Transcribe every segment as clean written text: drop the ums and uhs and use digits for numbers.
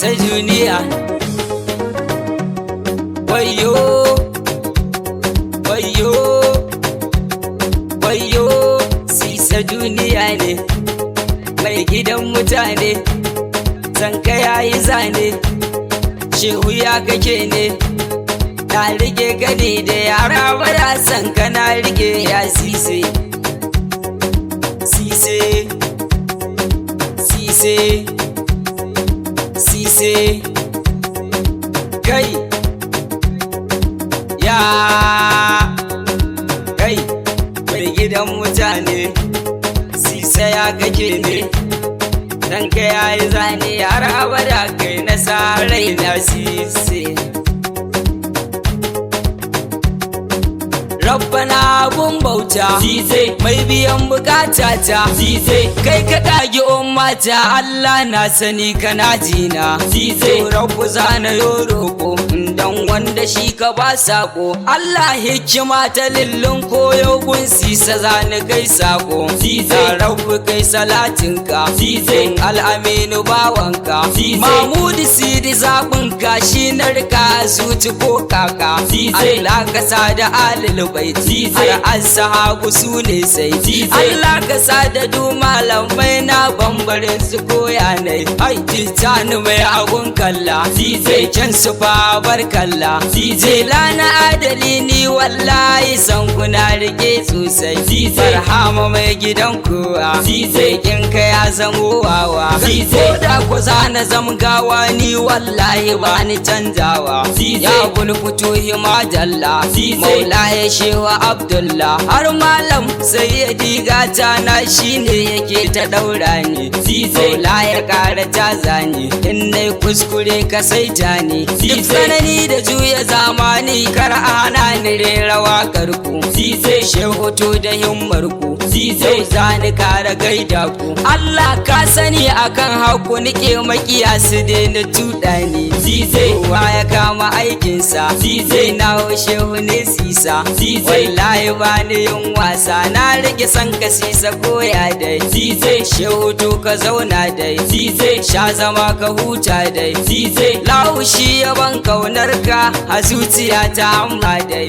sisa duniya. Wayo, wayo, wayo, sisa duniya ne, mai gidan mutane, zanka yayi zane, shehu ya kake ne, na rike gani da yara bada sanka na rike ya sise. Sise, sise, sise, kai, ya, kai, mai gidan mutane, sisa ya kake ne, dan ka yayi zane har abada kai na sa rai na sise. Rabbana abun bauta, sise, mai biyan bukata ta, sise, kai ka ɗagi ummata, Allah na sani kana jina, sise, rabbu zana yo roƙo, dan wanda shi ka ba sako, Allah hikima ta lillin koyo gun sisa zani kai sako, sise, rabbu kai salatinka, sise, al'aminu bawanka, sise, Mahmudu Sidi zaɓinka shi na rika zuci ko kaka, sise, Allah ka sa da alil baiti har ashabu su ne sai, Allah ka sa da du malamai na bambarin su koya ne, ai titani mai agun kalla, zai kyan su babar kalla, na adali ni wallahi san kuna rike sosai, farhama mai gidan kowa, zai kinka ya zamo wawa, ko da ku zana zamgawa ni wallahi ba ni canjawa, ya bulfuto himadalla, maula ya shewa Abdullah har malam sai ya diga ta na shine yake ta daura ni, maula ya kara jaza ni in nai kuskure ka saita ni, duk sanani da juya zamani kar ana ni rera wakar ku, shehu to da himmar ku, yau zani kara gaida ku, Allah ka sani akan haku nike makiya su daina tuɗa ni, kowa ya kama aikinsa, na shehu ne sisa, wallahi bani yin wasa na rike san ka sisa koya dai, shehu to ka zauna dai, sha zama ka huta dai, laushi yaban kaunar ka a zuciya ta amma dai,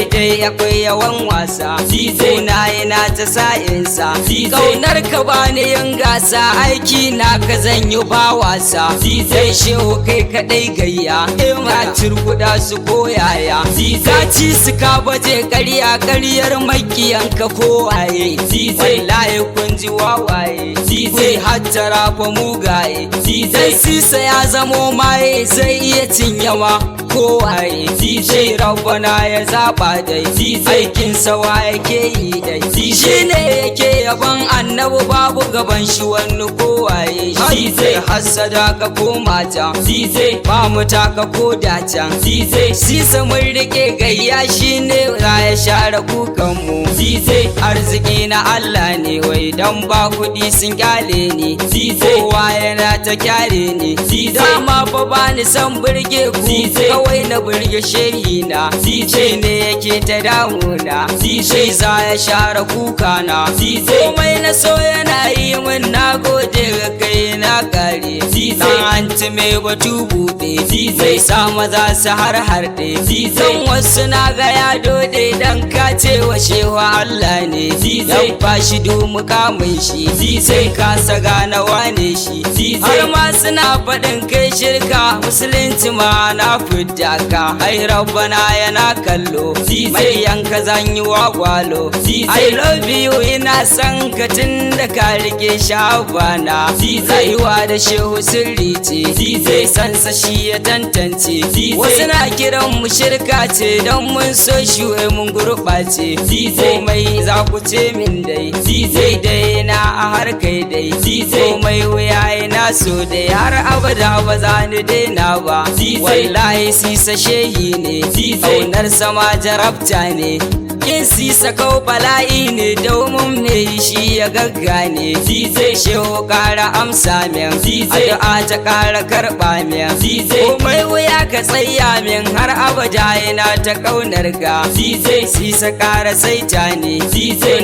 dai akwai yawan wasa, kuna yana ta sa'insa, kaunar ka bani yin gasa aiki na ka zan yi ba wasa, zai shehu kai kadai gayya ina turkuda su koyaya, ka ci su ka baje ƙaryar makiyanka kowaye, wallahi kun ji wawaye, zai hattara fa mugaye, dan sisa ya zamo maye zai iya cinyawa kowaye, shi rabbana ya zaba dai, aikin sawa yake yi dai, shi ne yake yaban annabi babu gaban shi wani kowaye, shi zai hassada ka koma can, ba mu taka ko da can, sisa mun rike gayya shi ne ya share kukanmu, arziki na Allah ne wai dan ba kuɗi sun kyale ni, kowa yana ta kyale ni, dama fa ba ni san burge ku kawai na burge shehi na, ce ne yake ta damuna, shi za ya share kukana, komai na so yana yi min na gode ga kai na kare, dan anti mai batu buɗe, zai sa maza su har harɗe, dan wasu na ga ya dode dan ka ce wa shewa Allah ne, dan ba shi dumu kamun shi, sai kasa gane wane shi, har ma suna faɗin kai shirka musulunci ma na fidda ka, ai rabbana yana kallo, mai yanka zan yi wagwalo, I love you ina san ka tun da ka rike shabana, rayuwa da shehu sirri ce, zai sansa shi ya tantance, wasu na kiran mu shirka ce don mun so shi mun gurɓace, komai za ku ce min dai, dai na a har kai dai, komai wuya ina so dai har abada ba za ni daina ba, wallahi sisa shehi ne, ƙaunar sama jarabta ne, kin sisa kau bala'i ne domin me shi ya gaggane, shehu kara amsa min, addu'a ta kara karɓa min, komai wuya ka tsaya min har abada yana ta ƙaunar ka, sisa kara saita ne,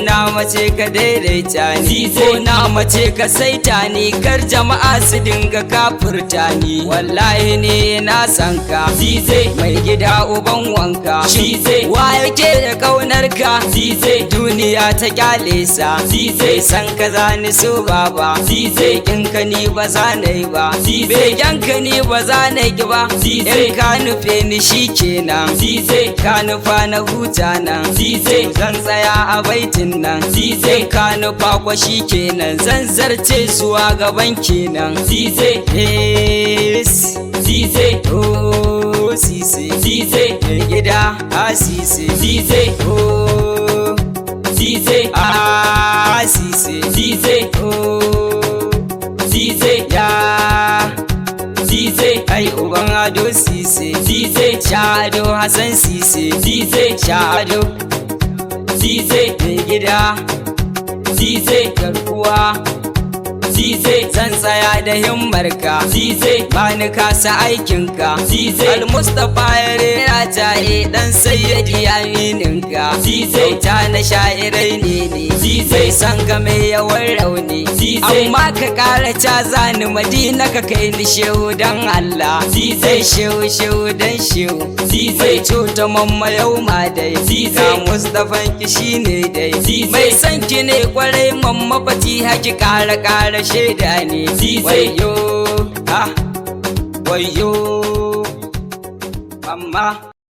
na mace ka daidaita ne, ko na mace ka saita ni kar jama'a su dinga kafurta ni wallahi ne na san ka zize mai gida uban wanka zize wa yake da kaunar ka zize duniya ta kyale sa zize san ka zani so baba zize kin ka ni ba za na yi ba zize yan ka ni ba za na yi ba zize in ka nufe ni shikenan zize ka nufa na huta nan zize zan tsaya a baitin nan zize ka nufa kwa shikenan zan zarce zuwa gaban kenan zize yes zize oh zize zize mai gida a zize zize oh zize ah zize zize oh zize ya zize ai uban ado zize zize shado Hassan zize zize shado zize mai gida zize garkuwa zize zan tsaya da himmarka zize bani kasa aikinka zize al-Mustapha ya rera ta dan sayyidi amininka zize ta na sha'irai ne zize san ka mai yawan rauni zize amma ka kara ta zani Madina ka kai ni shehu dan Allah zize shehu dan shehu zize cuta mamma yau ma dai zize Mustapha ki shine dai zize mai san ki ne kwarai mamma fati haki kara shaida ne wayo wayo amma